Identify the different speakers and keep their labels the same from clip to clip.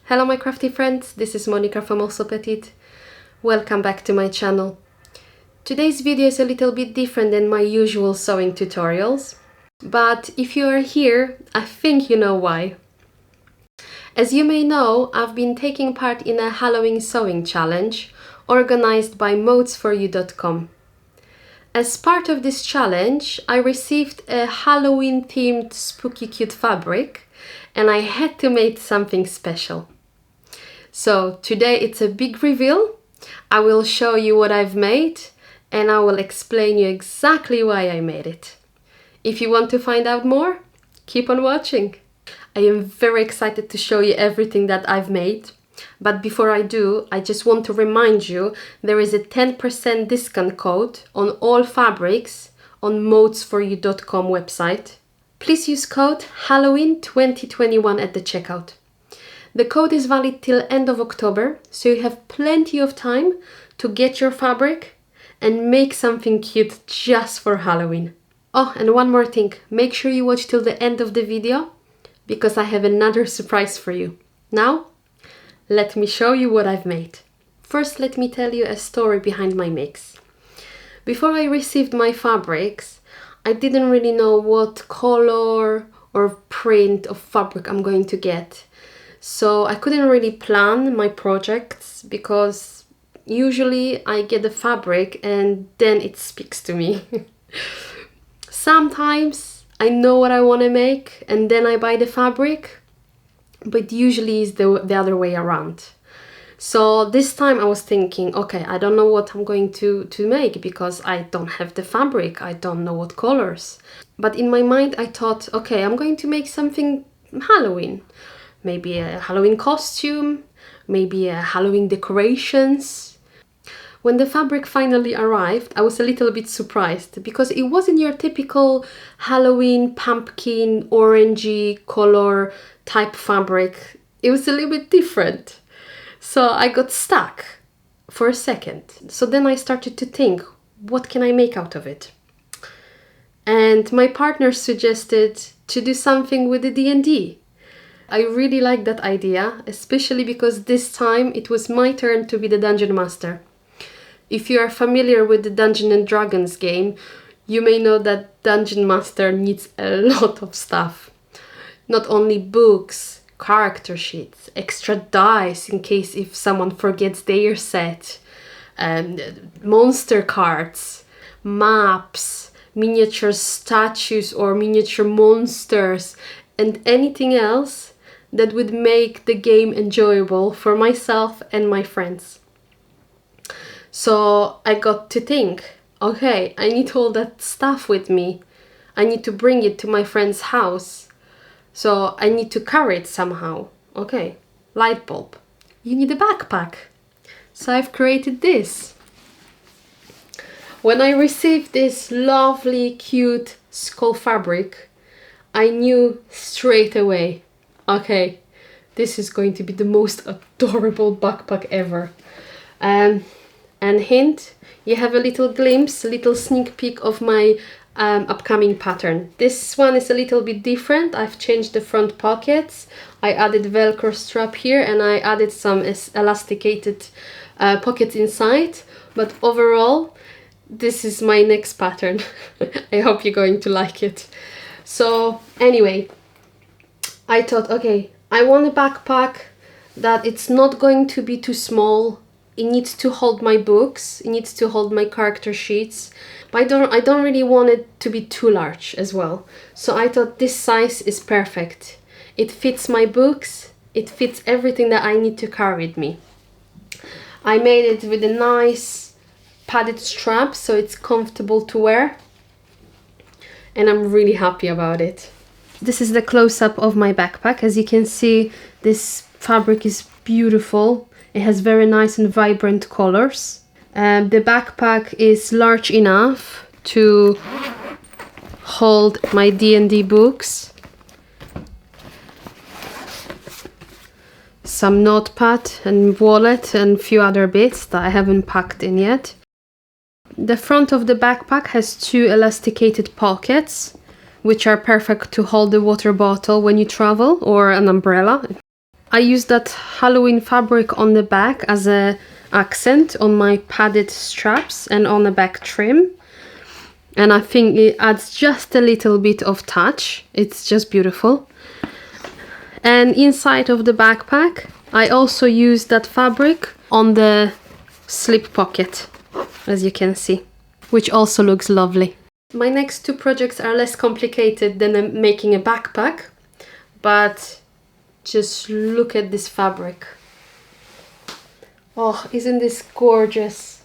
Speaker 1: Hello my crafty friends, this is Monica from Allsewpetite. Welcome back to my channel. Today's video is a little bit different than my usual sewing tutorials, but if you are here, I think you know why. As you may know, I've been taking part in a Halloween sewing challenge organized by Modes4U.com. As part of this challenge, I received a Halloween themed spooky cute fabric and I had to make something special. So today it's a big reveal. I will show you what I've made and I will explain you exactly why I made it. If you want to find out more, keep on watching. I am very excited to show you everything that I've made. But before I do, I just want to remind you there is a 10% discount code on all fabrics on Modes4U.com website. Please use code Halloween 2021 at the checkout. The code is valid till end of October, so you have plenty of time to get your fabric and make something cute just for Halloween. Oh, and one more thing, make sure you watch till the end of the video because I have another surprise for you. Now, let me show you what I've made. First, let me tell you a story behind my mix. Before I received my fabrics, I didn't really know what color or print of fabric I'm going to get. So I couldn't really plan my projects because usually I get the fabric and then it speaks to me. Sometimes I know what I want to make and then I buy the fabric, but usually it's the other way around. So this time I was thinking, okay, I don't know what I'm going to make because I don't have the fabric, I don't know what colors. But in my mind I thought, okay, I'm going to make something Halloween. Maybe a Halloween costume, maybe a Halloween decorations. When the fabric finally arrived, I was a little bit surprised because it wasn't your typical Halloween pumpkin, orangey color type fabric. It was a little bit different. So I got stuck for a second. So then I started to think, what can I make out of it? And my partner suggested to do something with the D&D. I really like that idea, especially because this time it was my turn to be the Dungeon Master. If you are familiar with the Dungeons and Dragons game, you may know that Dungeon Master needs a lot of stuff. Not only books, character sheets, extra dice in case if someone forgets their set, monster cards, maps, miniature statues or miniature monsters, and anything else that would make the game enjoyable for myself and my friends. So I got to think, okay, I need all that stuff with me. I need to bring it to my friend's house. So I need to carry it somehow. Okay, light bulb. You need a backpack. So I've created this. When I received this lovely, cute skull fabric, I knew straight away, okay, this is going to be the most adorable backpack ever. And hint, you have a little glimpse, a little sneak peek of my upcoming pattern. This one is a little bit different. I've changed the front pockets. I added Velcro strap here and I added some elasticated pockets inside. But overall, this is my next pattern. I hope you're going to like it. So anyway, I thought, okay, I want a backpack that it's not going to be too small. It needs to hold my books, it needs to hold my character sheets, but I don't really want it to be too large as well. So I thought this size is perfect. It fits my books, it fits everything that I need to carry with me. I made it with a nice padded strap so it's comfortable to wear. And I'm really happy about it. This is the close-up of my backpack. As you can see, this fabric is beautiful. It has very nice and vibrant colors. The backpack is large enough to hold my D&D books, some notepad and wallet and a few other bits that I haven't packed in yet. The front of the backpack has two elasticated pockets, which are perfect to hold the water bottle when you travel, or an umbrella. I used that Halloween fabric on the back as a accent on my padded straps and on the back trim. And I think it adds just a little bit of touch. It's just beautiful. And inside of the backpack, I also used that fabric on the slip pocket, as you can see, which also looks lovely. My next two projects are less complicated than making a backpack, but just look at this fabric. Oh, isn't this gorgeous?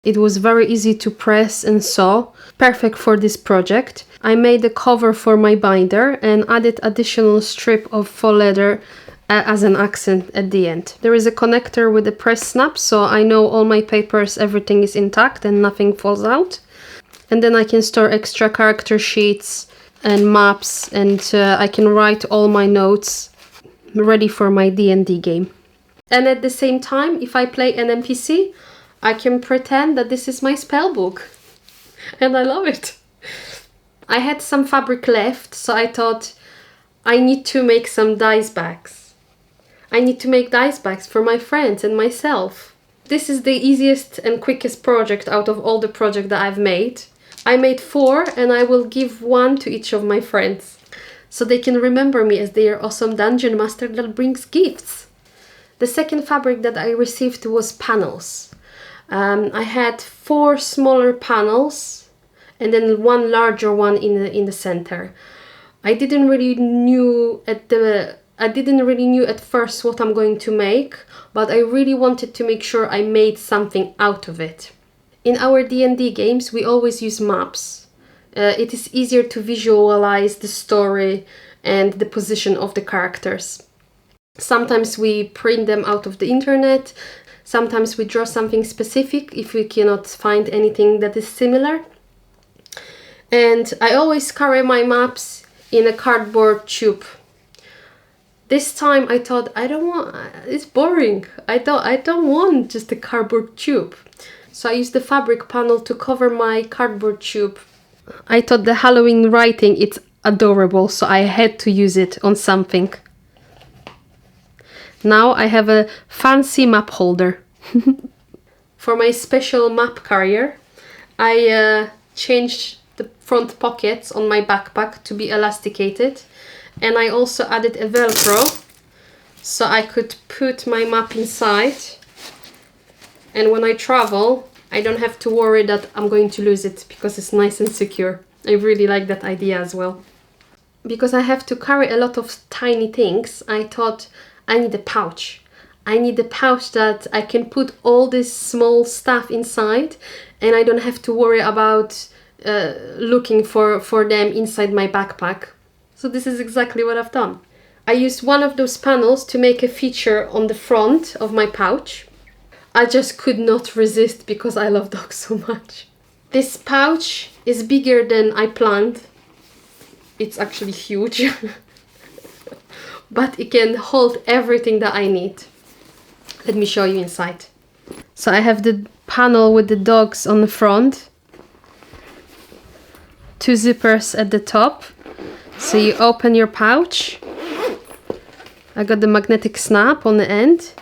Speaker 1: It was very easy to press and sew, perfect for this project. I made a cover for my binder and added additional strip of faux leather as an accent at the end. There is a connector with a press snap, so I know all my papers, everything is intact and nothing falls out. And then I can store extra character sheets and maps, and I can write all my notes ready for my D&D game. And at the same time, if I play an NPC, I can pretend that this is my spell book. And I love it. I had some fabric left, so I thought I need to make some dice bags. I need to make dice bags for my friends and myself. This is the easiest and quickest project out of all the projects that I've made. I made 4 and I will give 1 to each of my friends, so they can remember me as their awesome dungeon master that brings gifts. The second fabric that I received was panels. I had 4 smaller panels and then 1 larger one in the center. I didn't really knew at first what I'm going to make, but I really wanted to make sure I made something out of it. In our D&D games, we always use maps. It is easier to visualize the story and the position of the characters. Sometimes we print them out of the internet. Sometimes we draw something specific if we cannot find anything that is similar. And I always carry my maps in a cardboard tube. This time I thought it's boring. I don't want just a cardboard tube. So I used the fabric panel to cover my cardboard tube. I thought the Halloween writing, it's adorable, so I had to use it on something. Now I have a fancy map holder. For my special map carrier, I changed the front pockets on my backpack to be elasticated, and I also added a Velcro so I could put my map inside, and when I travel I don't have to worry that I'm going to lose it because it's nice and secure. I really like that idea as well. Because I have to carry a lot of tiny things, I thought I need a pouch. I need a pouch that I can put all this small stuff inside, and I don't have to worry about looking for them inside my backpack. So this is exactly what I've done. I used one of those panels to make a feature on the front of my pouch. I just could not resist because I love dogs so much. This pouch is bigger than I planned. It's actually huge. But it can hold everything that I need. Let me show you inside. So I have the panel with the dogs on the front. 2 zippers at the top. So you open your pouch. I got the magnetic snap on the end.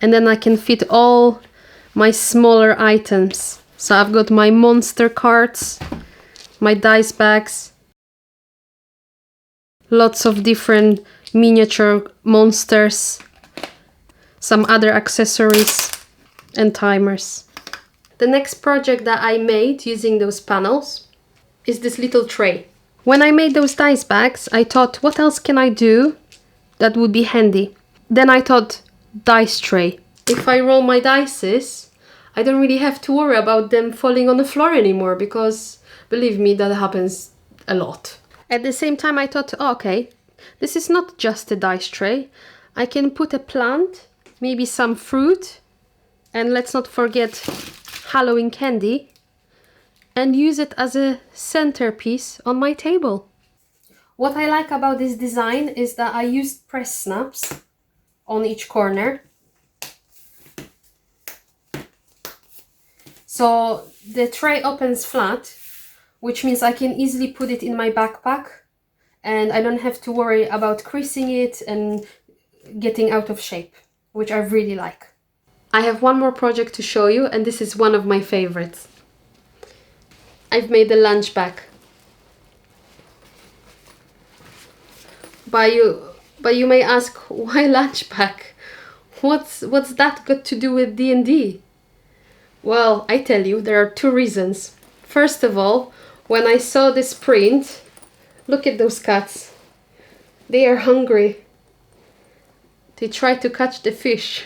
Speaker 1: And then I can fit all my smaller items. So I've got my monster cards, my dice bags, lots of different miniature monsters, some other accessories and timers. The next project that I made using those panels is this little tray. When I made those dice bags, I thought, what else can I do that would be handy? Then I thought, dice tray. If I roll my dices, I don't really have to worry about them falling on the floor anymore, because believe me, that happens a lot. At the same time I thought, oh, okay, this is not just a dice tray. I can put a plant, maybe some fruit, and let's not forget Halloween candy, and use it as a centerpiece on my table. What I like about this design is that I used press snaps on each corner. So the tray opens flat, which means I can easily put it in my backpack and I don't have to worry about creasing it and getting out of shape, which I really like. I have one more project to show you, and this is one of my favorites. I've made a lunch bag. But you may ask, why lunch bag? What's that got to do with D&D? Well, I tell you, there are two reasons. First of all, when I saw this print, look at those cats. They are hungry. They try to catch the fish.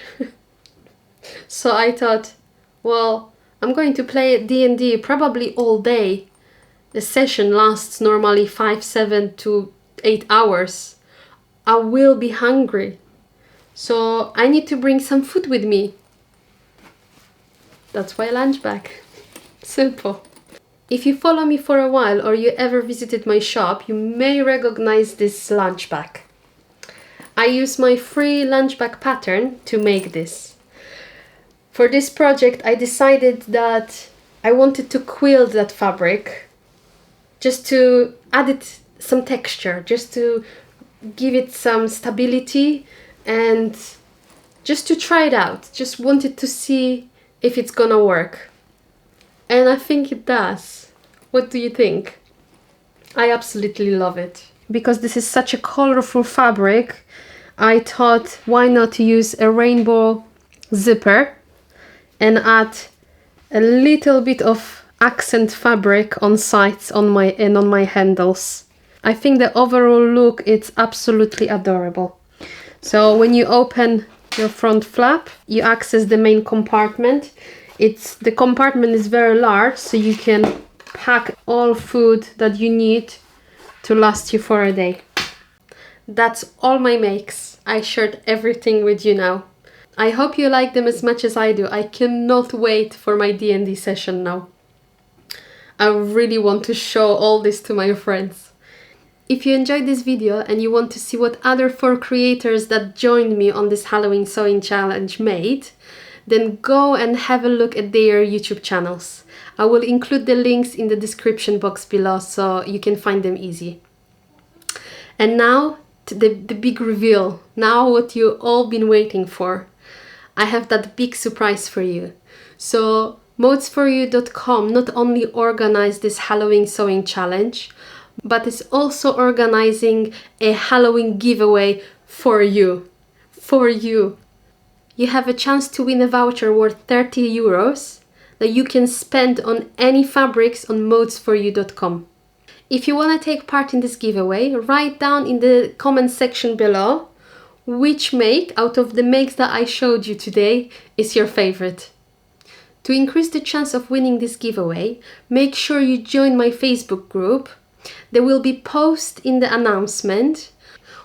Speaker 1: So I thought, well, I'm going to play D&D probably all day. The session lasts normally 7 to 8 hours. I will be hungry. So I need to bring some food with me. That's why lunch bag. Simple. If you follow me for a while or you ever visited my shop, you may recognize this lunch bag. I use my free lunch bag pattern to make this. For this project, I decided that I wanted to quilt that fabric just to add it some texture, just to give it some stability and just to try it out. Just wanted to see if it's gonna work. And I think it does. What do you think? I absolutely love it. Because this is such a colorful fabric, I thought why not use a rainbow zipper and add a little bit of accent fabric on sides on my handles. I think the overall look is absolutely adorable. So when you open your front flap, you access the main compartment. The compartment is very large, so you can pack all food that you need to last you for a day. That's all my makes. I shared everything with you now. I hope you like them as much as I do. I cannot wait for my D&D session now. I really want to show all this to my friends. If you enjoyed this video and you want to see what other 4 creators that joined me on this Halloween sewing challenge made, then go and have a look at their YouTube channels. I will include the links in the description box below so you can find them easy. And now to the big reveal. Now what you all been waiting for. I have that big surprise for you. So Modes4U.com not only organized this Halloween sewing challenge, but is also organizing a Halloween giveaway for you. For you. You have a chance to win a voucher worth 30 euros that you can spend on any fabrics on Modes4U.com. If you want to take part in this giveaway, write down in the comment section below which make out of the makes that I showed you today is your favorite. To increase the chance of winning this giveaway, make sure you join my Facebook group. There will be posts in the announcement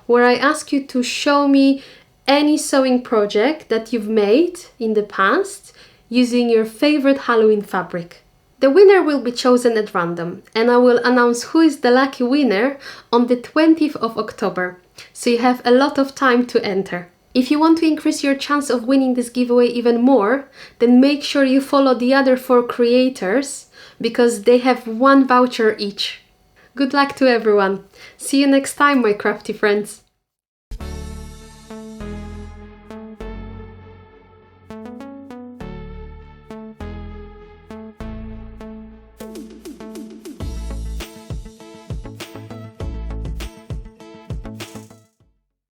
Speaker 1: where I ask you to show me any sewing project that you've made in the past using your favorite Halloween fabric. The winner will be chosen at random, and I will announce who is the lucky winner on the 20th of October, so you have a lot of time to enter. If you want to increase your chance of winning this giveaway even more, then make sure you follow the other 4 creators, because they have 1 voucher each. Good luck to everyone! See you next time, my crafty friends!